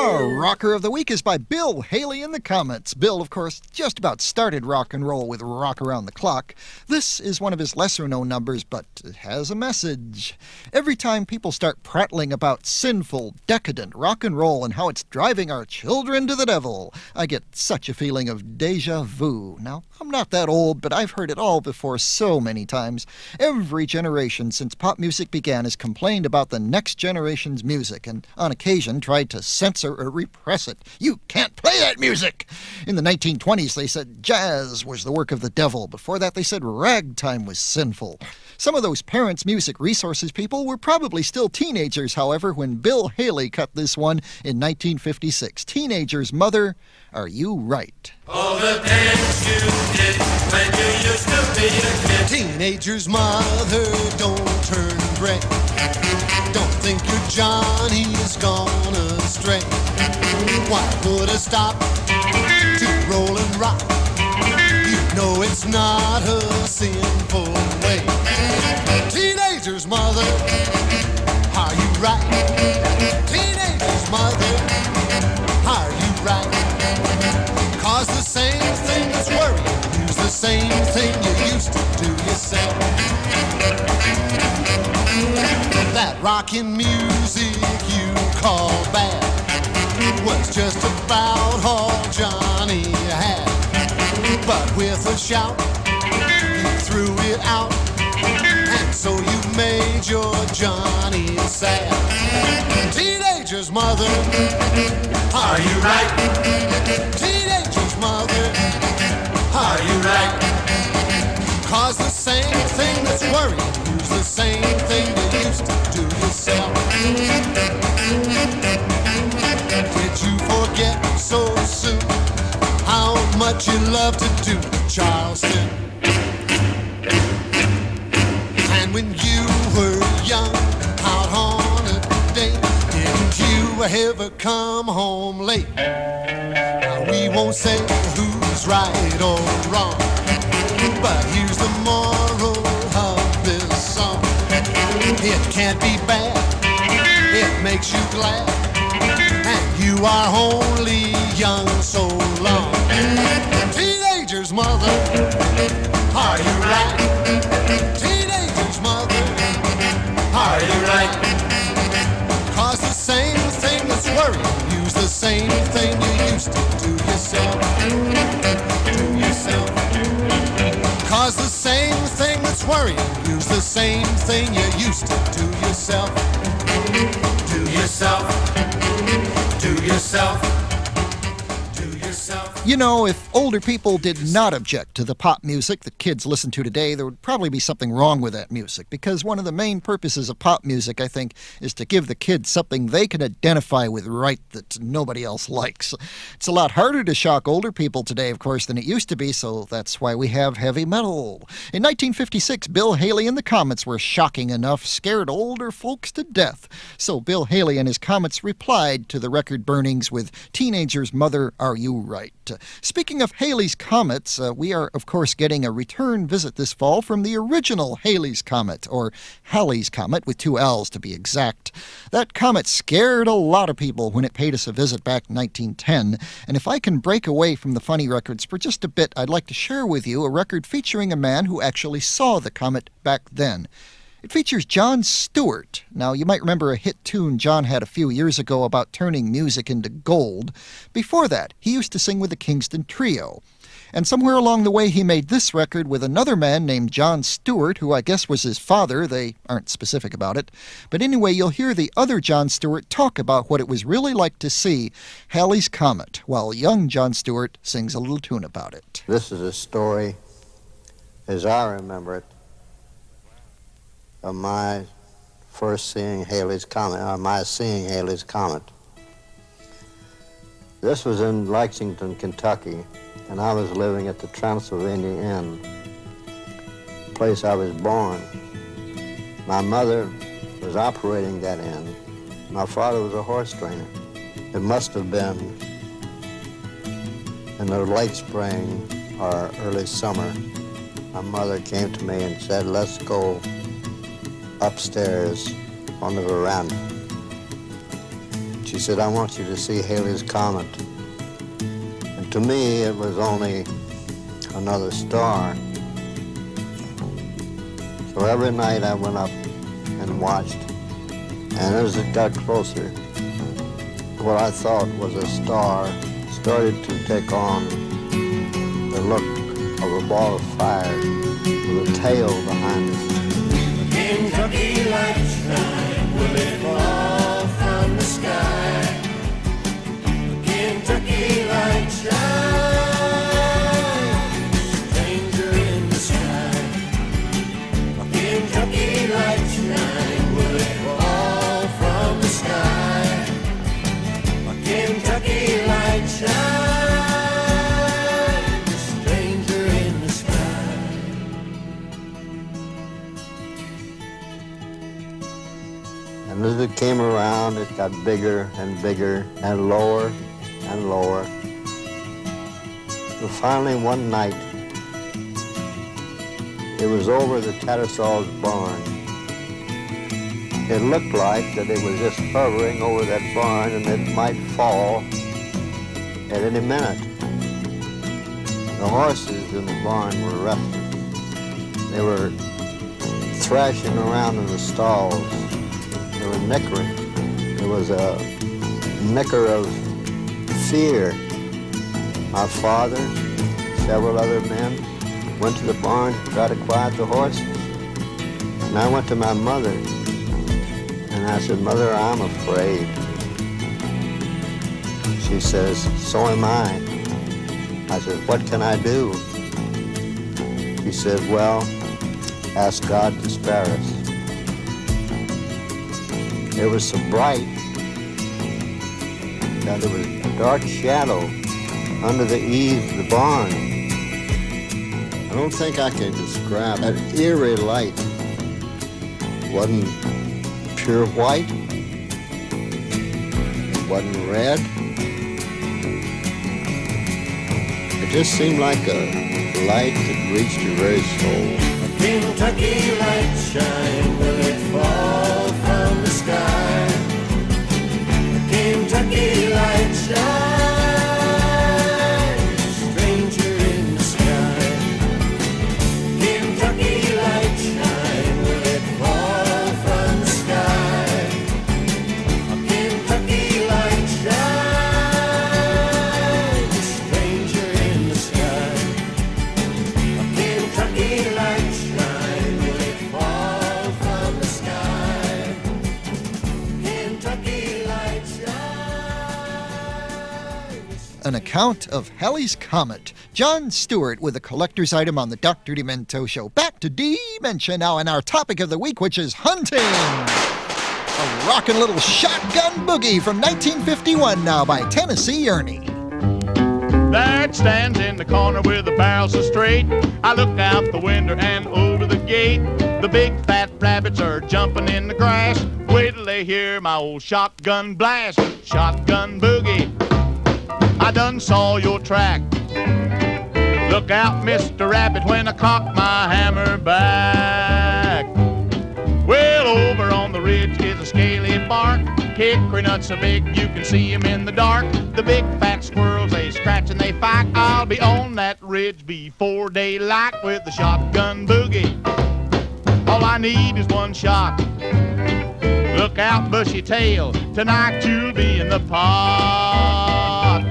Our rocker of the week is by Bill Haley in the Comets. Bill, of course, just about started rock and roll with Rock Around the Clock. This is one of his lesser-known numbers, but it has a message. Every time people start prattling about sinful, decadent rock and roll and how it's driving our children to the devil, I get such a feeling of deja vu. Now, I'm not that old, but I've heard it all before so many times. Every generation since pop music began has complained about the next generation's music, and on occasion tried to censor or repress it. You can't play that music! In the 1920s, they said jazz was the work of the devil. Before that, they said ragtime was sinful. Some of those Parents Music Resources people were probably still teenagers, however, when Bill Haley cut this one in 1956. Teenager's Mother, Are You Right? All the things you did when you used to be a kid. Teenager's mother, don't turn gray. Don't think your Johnny is gone astray. Why put a stop to roll and rock? You know it's not a sinful way. Teenager's mother, are you right? Teenager's mother, are you right? Cause the same thing that's worrying you's the same thing you used to do yourself. That rockin' music you call bad was just about all Johnny had. But with a shout, you threw it out, and so you made your Johnny sad. Teenager's mother, Are you right? Teenager's mother, Are you right? cause the same thing that's worrying you's the same thing you used to do yourself. Did you forget so soon how much you love to do Charleston? And when you were young, out on a date, didn't you ever come home late? Now we won't say who's right or wrong, but here's the moral of this song. It can't be bad, it makes you glad, and you are only young so long. Teenager's mother, Are you right? teenager's mother, Are you right? cause the same thing that's worrying you's the same thing you used to do yourself. Do yourself. Cause the same thing that's worrying you's the same thing you used to do yourself. Do yourself. Do yourself. Do yourself. You know, if older people did not object to the pop music that kids listen to today, there would probably be something wrong with that music, because one of the main purposes of pop music, I think, is to give the kids something they can identify with right that nobody else likes. It's a lot harder to shock older people today, of course, than it used to be, so that's why we have heavy metal. In 1956, Bill Haley and the Comets were shocking enough, scared older folks to death. So Bill Haley and his Comets replied to the record burnings with Teenager's Mother, Are You Right? Speaking of Haley's Comets, we are, of course, getting a return visit this fall from the original Haley's Comet, or Halley's Comet, with 2 L's to be exact. That comet scared a lot of people when it paid us a visit back in 1910, and if I can break away from the funny records for just a bit, I'd like to share with you a record featuring a man who actually saw the comet back then. It features Jon Stewart. Now, you might remember a hit tune John had a few years ago about turning music into gold. Before that, he used to sing with the Kingston Trio. And somewhere along the way, he made this record with another man named Jon Stewart, who I guess was his father. They aren't specific about it. But anyway, you'll hear the other Jon Stewart talk about what it was really like to see Halley's Comet, while young Jon Stewart sings a little tune about it. This is a story, as I remember it, of my first seeing Halley's Comet, or my seeing Halley's Comet. This was in Lexington, Kentucky, and I was living at the Transylvania Inn, the place I was born. My mother was operating that inn. My father was a horse trainer. It must have been in the late spring or early summer. My mother came to me and said, "Let's go upstairs on the veranda." She said, I want you to see Halley's Comet. And to me, it was only another star. So every night I went up and watched. And as it got closer, what I thought was a star started to take on the look of a ball of fire with a tail behind it. Kentucky light shine, will it fall from the sky? Kentucky light shine, stranger in the sky. Kentucky light shine, will it fall from the sky? Kentucky light shine, stranger in the sky. And as it came around, it got bigger and bigger and lower and lower. And finally, one night, it was over the Tattersall's barn. It looked like that it was just hovering over that barn and it might fall at any minute. The horses in the barn were restless. They were thrashing around in the stalls. They were nickering. There was a nicker of fear. My father, several other men, went to the barn to try to quiet the horses. And I went to my mother and I said, Mother, I'm afraid. She says, so am I. I said, what can I do? She said, well, ask God to spare us. It was so bright that there was a dark shadow under the eaves of the barn. I don't think I can describe that eerie light. It wasn't pure white. It wasn't red. It just seemed like a light that reached your very soul. Kentucky light shine, will it fall from the sky? Kentucky light shine, stranger in the sky. Kentucky light shine, will it fall from the sky? Kentucky light shine, stranger in the sky. Kentucky light shine, will it fall from the sky? Kentucky light shine. An account of Halley's Comet. John Stewart with a collector's item on the Dr. Demento Show. Back to Dementia now, and our topic of the week, which is hunting. A rockin' little shotgun boogie from 1951 now by Tennessee Ernie. There it stands in the corner with the barrel so straight. I look out the window and over the gate. The big fat rabbits are jumping in the grass. Wait till they hear my old shotgun blast. Shotgun boogie, I done saw your track. Look out, Mr. Rabbit, when I cock my hammer back. Well, over on the ridge is a scaly bark. Hickory nuts so big you can see 'em in the dark. The big fat squirrels, they scratch and they fight. I'll be on that ridge before daylight with the shotgun boogie. All I need is one shot. Look out, bushy tail, tonight you'll be in the pot.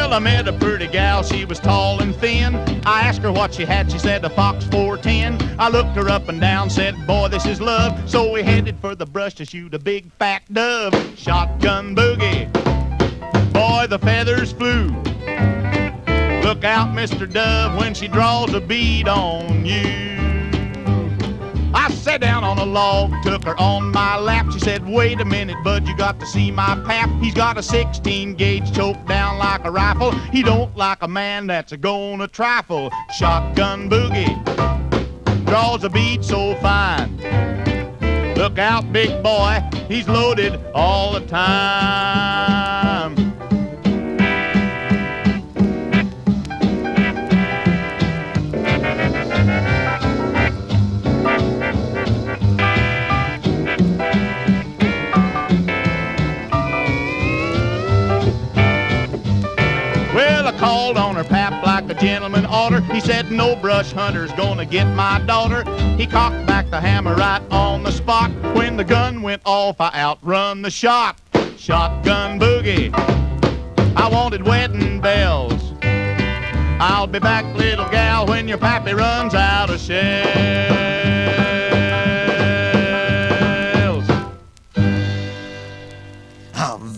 I met a pretty gal, she was tall and thin. I asked her what she had, she said a Fox 410. I looked her up and down, said, boy, this is love. So we headed for the brush to shoot a big fat dove. Shotgun boogie, boy, the feathers flew. Look out, Mr. Dove, when she draws a bead on you. I sat down on a log, took her on my lap. She said, wait a minute, bud, you got to see my pap. He's got a 16 gauge choked down like a rifle. He don't like a man that's a-gonna trifle. Shotgun boogie, draws a bead so fine. Look out, big boy, he's loaded all the time. Well, I called on her pap like a gentleman oughter. He said no brush hunter's gonna get my daughter. He cocked back the hammer right on the spot. When the gun went off, I outrun the shot. Shotgun boogie, I wanted wedding bells. I'll be back, little gal, when your pappy runs out of shells.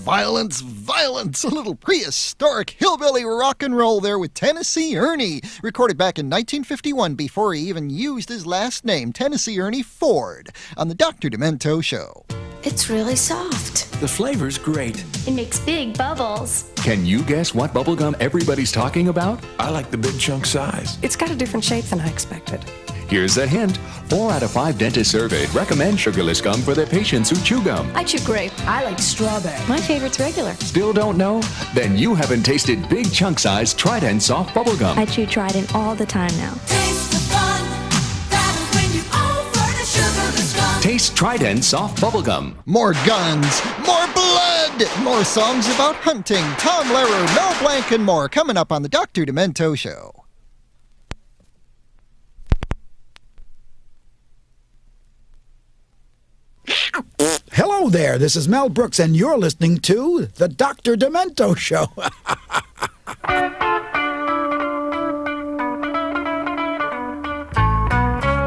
Violence, violence, a little prehistoric hillbilly rock and roll there with Tennessee Ernie, recorded back in 1951 before he even used his last name, Tennessee Ernie Ford, on the Dr. Demento Show. It's really soft. The flavor's great. It makes big bubbles. Can you guess what bubblegum everybody's talking about? I like the big chunk size. It's got a different shape than I expected. Here's a hint. 4 out of 5 dentists surveyed recommend sugarless gum for their patients who chew gum. I chew grape. I like strawberry. My favorite's regular. Still don't know? Then you haven't tasted big chunk size Trident soft bubblegum. I chew Trident all the time now. Taste the fun. That is when you offer the sugarless gum. Taste Trident soft bubblegum. More guns, more blood, more songs about hunting. Tom Lehrer, Mel Blanc, and more coming up on the Dr. Demento Show. Hello there, this is Mel Brooks, and you're listening to the Dr. Demento Show.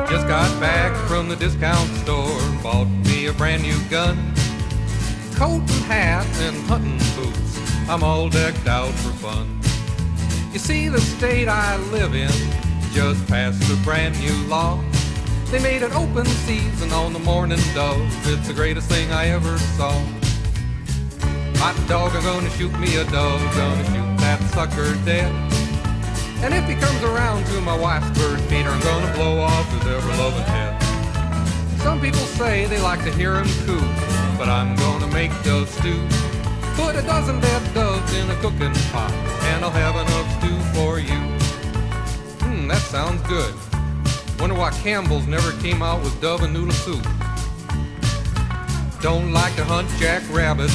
Just got back from the discount store, bought me a brand new gun. Coat and hat and hunting boots, I'm all decked out for fun. You see, the state I live in just passed a brand new law. They made it open season on the mourning dove. It's the greatest thing I ever saw. Hot dog, I'm gonna shoot me a dove, gonna shoot that sucker dead. And if he comes around to my wife's bird feeder, I'm gonna blow off his ever-loving head. Some people say they like to hear him coo, but I'm gonna make dove stew. Put a dozen dead doves in a cooking pot, and I'll have enough stew for you. That sounds good. Wonder why Campbell's never came out with dove and noodle soup. Don't like to hunt jackrabbits,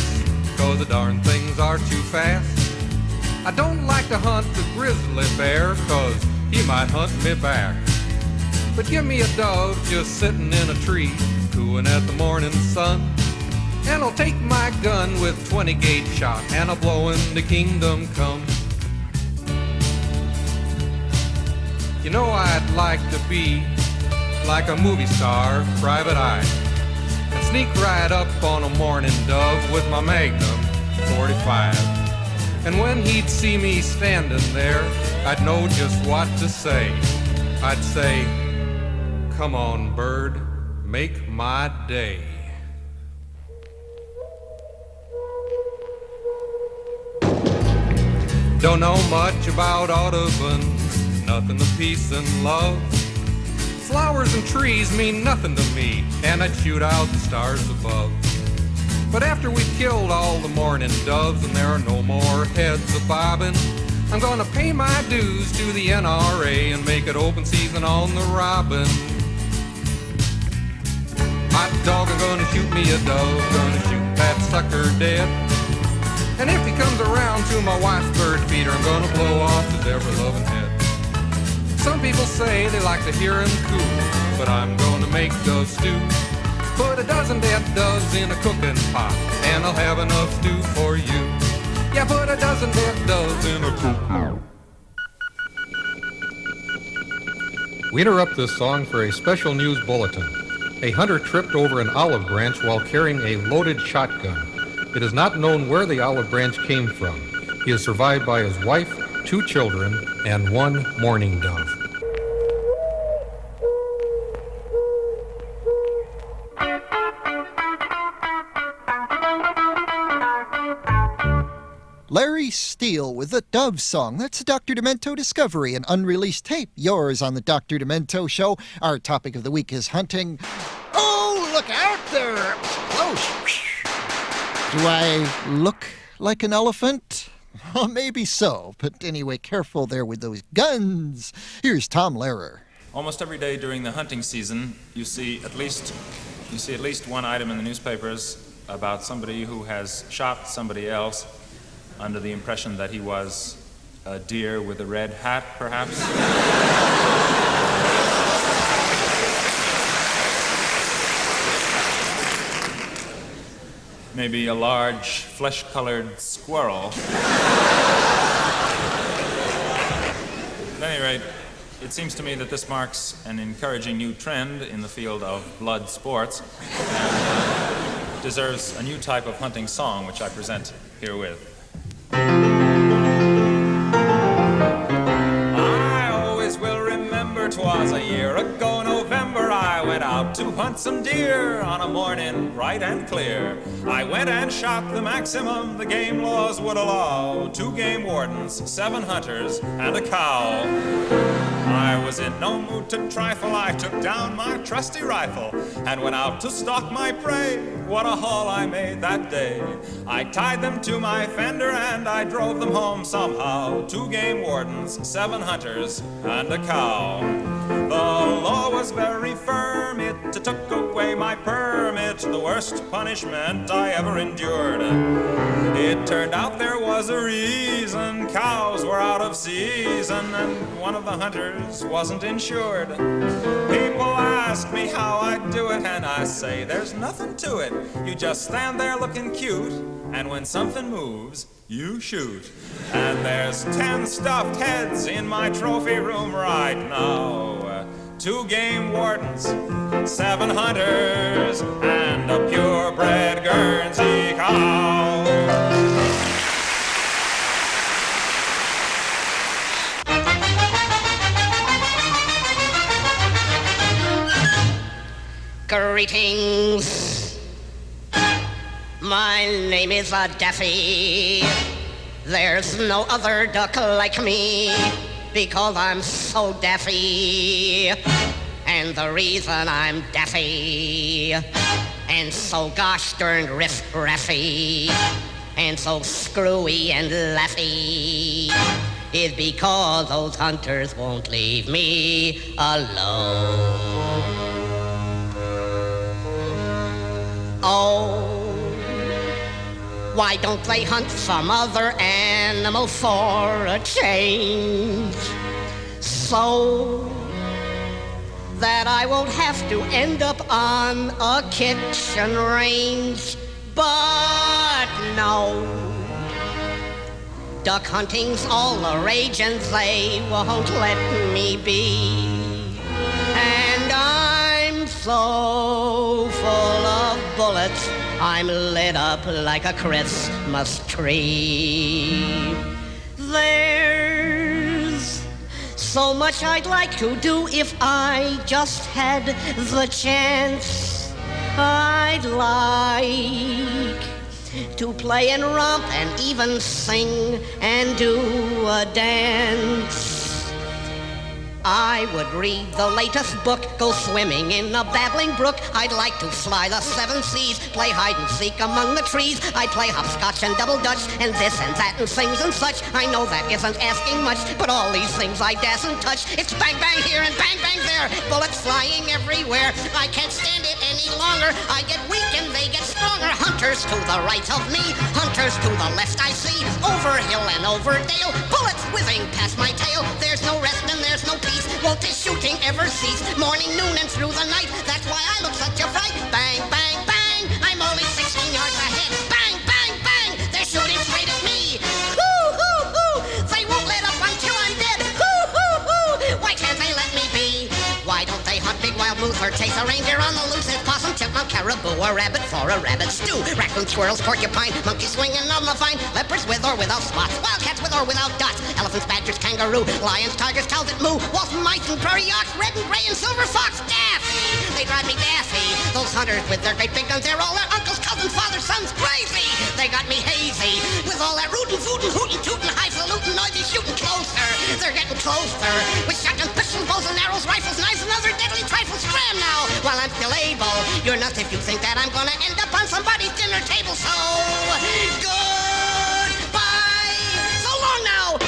'cause the darn things are too fast. I don't like to hunt the grizzly bear, 'cause he might hunt me back. But give me a dove just sitting in a tree, cooing at the morning sun, and I'll take my gun with 20 gauge shot, and I'll blow in the kingdom come. You know, I'd like to be like a movie star, private eye, and sneak right up on a morning dove with my Magnum 45. And when he'd see me standing there, I'd know just what to say. I'd say, come on, bird, make my day. Don't know much about Audubon, nothing to peace and love. Flowers and trees mean nothing to me, and I'd shoot out the stars above. But after we've killed all the mourning doves and there are no more heads a-bobbing, I'm gonna pay my dues to the NRA and make it open season on the robin. Hot dog, I'm gonna shoot me a dove, gonna shoot that sucker dead. And if he comes around to my wife's bird feeder, I'm gonna blow off his ever-loving head. Some people say they like to hear him coo, but I'm gonna make dove stew. Put a dozen dead doves in a cooking pot, and I'll have enough stew for you. Yeah, put a dozen dead doves in a cooking pot. We interrupt this song for a special news bulletin. A hunter tripped over an olive branch while carrying a loaded shotgun. It is not known where the olive branch came from. He is survived by his wife, 2 children, and 1 mourning dove. Larry Steele with the Dove Song. That's a Dr. Demento discovery, an unreleased tape. Yours on the Dr. Demento Show. Our topic of the week is hunting. Oh, look out there! Close. Do I look like an elephant? Well, maybe so, but anyway, careful there with those guns. Here's Tom Lehrer. Almost every day during the hunting season, you see at least one item in the newspapers about somebody who has shot somebody else under the impression that he was a deer with a red hat, perhaps. Maybe a large, flesh-colored squirrel. At any rate, it seems to me that this marks an encouraging new trend in the field of blood sports and deserves a new type of hunting song, which I present herewith. I always will remember 'twas a year ago November, I went out to hunt some deer on a morning bright and clear. I went and shot the maximum the game laws would allow, 2 game wardens, 7 hunters, and a cow. I was in no mood to trifle, I took down my trusty rifle and went out to stalk my prey. What a haul I made that day. I tied them to my fender and I drove them home somehow. 2 game wardens, 7 hunters, and a cow. The law was very firm, it took away my permit, the worst punishment I ever endured. It turned out there was a reason, cows were out of season and one of the hunters wasn't insured. People ask me how I do it and I say there's nothing to it. You just stand there looking cute and when something moves, you shoot. And there's 10 stuffed heads in my trophy room right now. 2 game wardens, 7 hunters, and a purebred Guernsey cow. Greetings. My name is Daffy. There's no other duck like me because I'm so daffy. And the reason I'm daffy and so gosh darn riff-raffy and so screwy and laughy is because those hunters won't leave me alone. Oh, why don't they hunt some other animal for a change? So that I won't have to end up on a kitchen range. But no, duck hunting's all the rage and they won't let me be. And I'm so full of bullets, I'm lit up like a Christmas tree. There's so much I'd like to do if I just had the chance. I'd like to play and romp and even sing and do a dance. I would read the latest book, go swimming in a babbling brook. I'd like to fly the 7 seas, play hide and seek among the trees. I'd play hopscotch and double dutch, and this and that and things and such. I know that isn't asking much, but all these things I dassn't touch. It's bang bang here and bang bang there, bullets flying everywhere. I can't stand it any longer, I get weak and they get stronger. Hunters to the right of me, hunters to the left I see. Over hill and over dale, bullets whizzing past my tail. There's no rest and there's no peace. Won't this shooting ever cease? Morning, noon, and through the night. That's why I look such a fright. Bang, bang, bang. I'm only 16 yards ahead. Bang, bang, bang. They're shooting straight at me. Hoo, hoo, hoo. They won't let up until I'm dead. Hoo, hoo, hoo. Why can't they let me be? Why don't they hunt big wild moose or chase a reindeer on the loose? There's possum, chipmunk, caribou, a rabbit for a rabbit stew. Raccoon, squirrels, porcupine, monkeys swinging on the vine. Leopards with or without spots. Wildcats with or without dots. Elephants, badgers, kangaroo. Lions, tigers, cows that moo. Wolf, mice, and prairie ox. Red and gray and silver fox. Daffy! They drive me daffy. Those hunters with their great big guns. They're all their uncles, cousins, fathers, sons. Crazy! They got me hazy. With all that rootin', footin', hootin', tootin', highfalutin', noisy shootin' closer. They're getting closer. With shotguns, pistols, bows and arrows, rifles, knives, and other deadly trifles. Scram now while I'm still able. You're nuts if you think that I'm gonna end up on somebody's dinner table, so goodbye. So long now.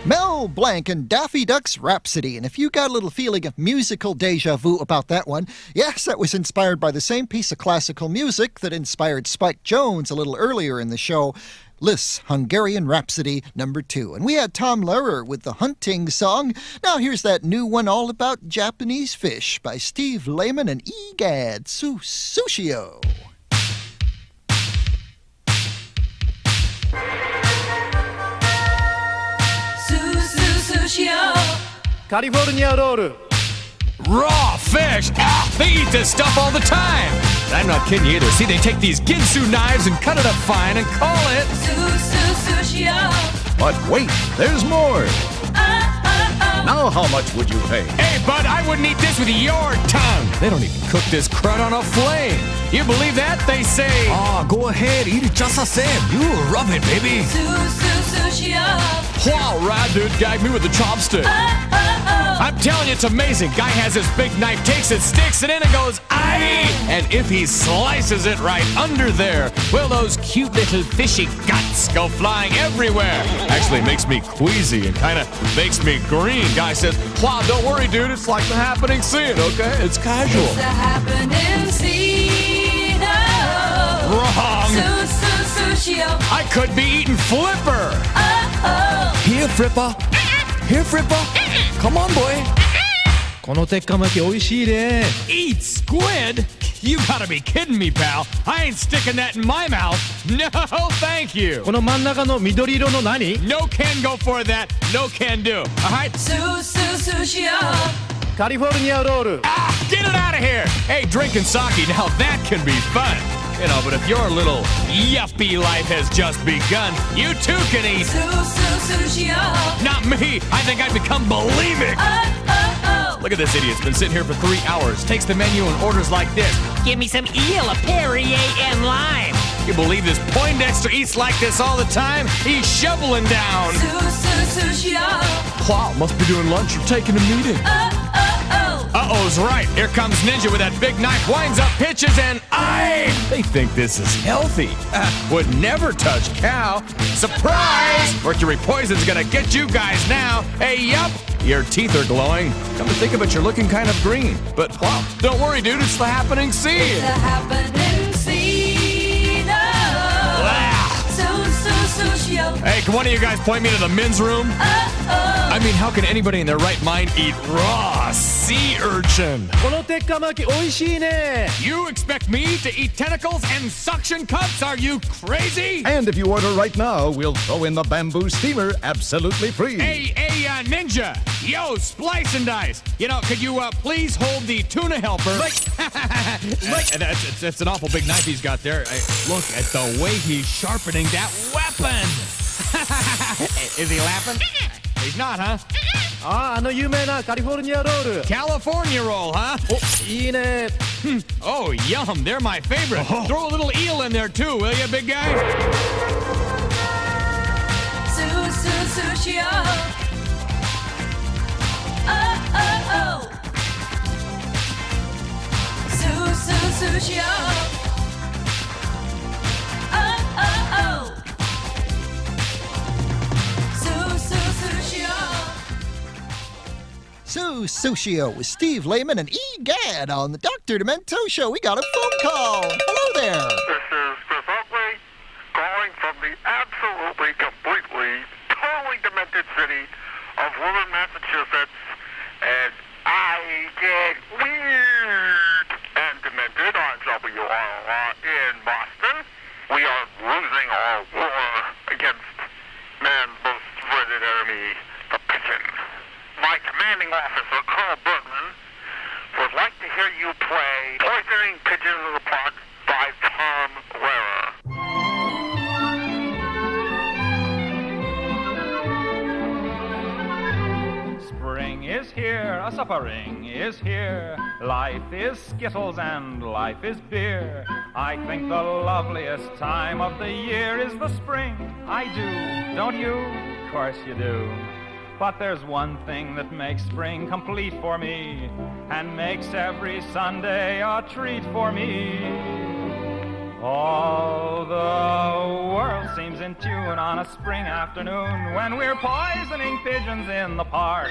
Mel Blanc and Daffy Duck's Rhapsody. And if you got a little feeling of musical deja vu about that one, yes, that was inspired by the same piece of classical music that inspired Spike Jones a little earlier in the show, Liszt's Hungarian Rhapsody No. 2. And we had Tom Lehrer with the hunting song. Now here's that new one all about Japanese fish by Steve Lehman and Egad Sushio. California roll. Raw fish! Ah, they eat this stuff all the time! I'm not kidding you either. See, they take these Ginsu knives and cut it up fine and call it... But wait, there's more! Now how much would you pay? Hey, bud, I wouldn't eat this with your tongue! They don't even cook this crud on a flame! You believe that? They say... Go ahead, eat it just the same. You rub it, baby! Wow, right, dude, gag me with the chopstick. I'm telling you, it's amazing. Guy has his big knife, takes it, sticks it in, and goes, aye! And if he slices it right under there, well, those cute little fishy guts go flying everywhere. Actually, it makes me queasy and kind of makes me green. Guy says, wow, don't worry, dude. It's like the happening scene, okay? It's casual. It's the happening scene. Oh. Wrong. Sushio. I could be eating flipper. Here, Fripper. Here, Fripper. Come on, boy. この鉄火巻き美味しいね。 Eat squid? You gotta be kidding me, pal. I ain't sticking that in my mouth. No, thank you. この真ん中の緑色の何？ No can go for that. No can do. All right? Sushio. カリフォルニアロール。 Get it out of here. Hey, drinking sake, now that can be fun. You know, but if your little yuppie life has just begun, you too can eat. Sushio. Not me. I think I'd become bulimic. Look at this idiot. It's been sitting here for 3 hours. Takes the menu and orders like this. Give me some eel, a Perrier, and lime. You believe this Poindexter eats like this all the time? He's shoveling down. Sushio. Wow, must be doing lunch or taking a meeting. Uh-oh's right. Here comes Ninja with that big knife, winds up, pitches, and they think this is healthy. Would never touch cow. Surprise! Mercury poison's gonna get you guys now. Hey, yup. Your teeth are glowing. Come to think of it, you're looking kind of green. But wow, don't worry, dude. It's the happening scene. It's the happening scene. Sushio. Hey, can one of you guys point me to the men's room? I mean, how can anybody in their right mind eat raw sea urchin? この鉄火巻き美味しいね。 You expect me to eat tentacles and suction cups? Are you crazy? And if you order right now, we'll throw in the bamboo steamer absolutely free. Hey, Ninja! Yo, splice and dice! You know, could you please hold the tuna helper? That's an awful big knife he's got there. Look at the way he's sharpening that weapon! Is he laughing? He's not, huh? あの有名なカリフォルニアロール。 California roll, huh? いいね。 Oh, yum, they're my favorite. Throw a little eel in there too, will you, big guy? Sushio. Sushio. Sushio with Steve Lehman and Egad on the Dr. Demento Show. We got a phone call. Hello there. This is Chris Oakley calling from the absolutely, completely, totally demented city of Woburn, Massachusetts. And I get weird and demented on WRR in Boston. We are losing our war against man's most dreaded enemy, the pigeon. My commanding officer, Carl Bergman, would like to hear you play Poisoning Pigeons of the Park by Tom Lehrer. Spring is here, a suffering is here. Life is Skittles and life is beer. I think the loveliest time of the year is the spring. I do, don't you? course you do. But there's one thing that makes spring complete for me, and makes every Sunday a treat for me. All the world seems in tune on a spring afternoon when we're poisoning pigeons in the park.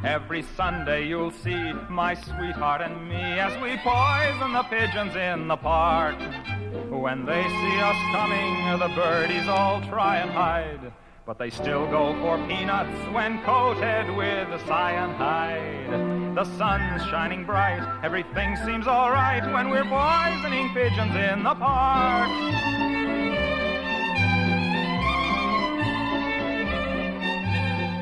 Every Sunday you'll see my sweetheart and me as we poison the pigeons in the park. When they see us coming, the birdies all try and hide, but they still go for peanuts when coated with cyanide. The sun's shining bright, everything seems all right when we're poisoning pigeons in the park.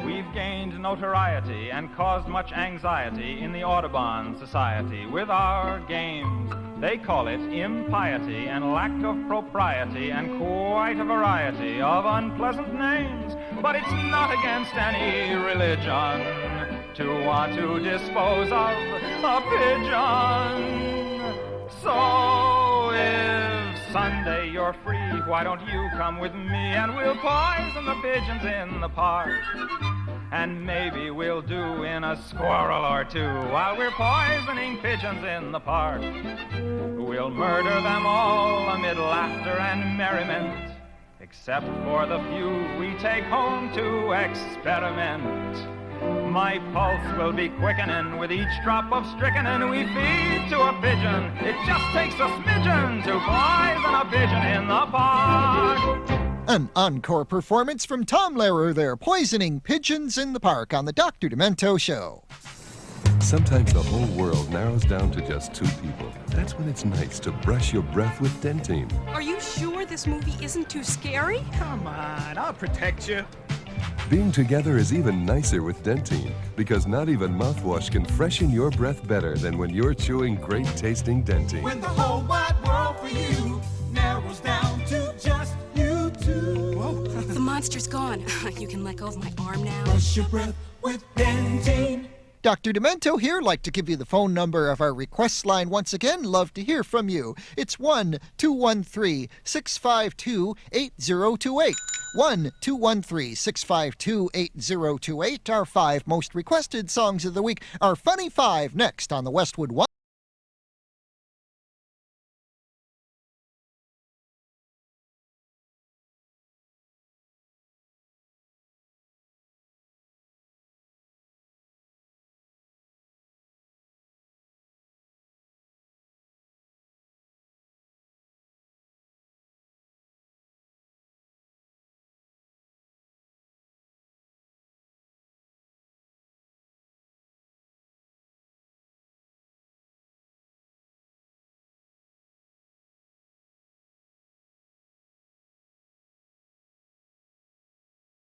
We've gained notoriety and caused much anxiety in the Audubon Society with our games. They call it impiety and lack of propriety and quite a variety of unpleasant names. But it's not against any religion to want to dispose of a pigeon. So if Sunday you're free, why don't you come with me and we'll poison the pigeons in the park? And maybe we'll do in a squirrel or two while we're poisoning pigeons in the park. We'll murder them all amid laughter and merriment, except for the few we take home to experiment. My pulse will be quickening with each drop of strychnine we feed to a pigeon. It just takes a smidgen to poison a pigeon in the park. An encore performance from Tom Lehrer there, poisoning pigeons in the park on the Dr. Demento Show. Sometimes the whole world narrows down to just two people. That's when it's nice to brush your breath with Dentine. Are you sure this movie isn't too scary? Come on, I'll protect you. Being together is even nicer with Dentine, because not even mouthwash can freshen your breath better than when you're chewing great-tasting Dentine. When the whole wide world for you narrows down to just you two. Whoa. The monster's gone. You can let go of my arm now. Brush your breath with Dentine. Dr. Demento here. Like to give you the phone number of our request line once again. Love to hear from you. It's 1-213-652-8028. 1-213-652-8028. Our 5 most requested songs of the week. Our Funny 5 next on the Westwood One.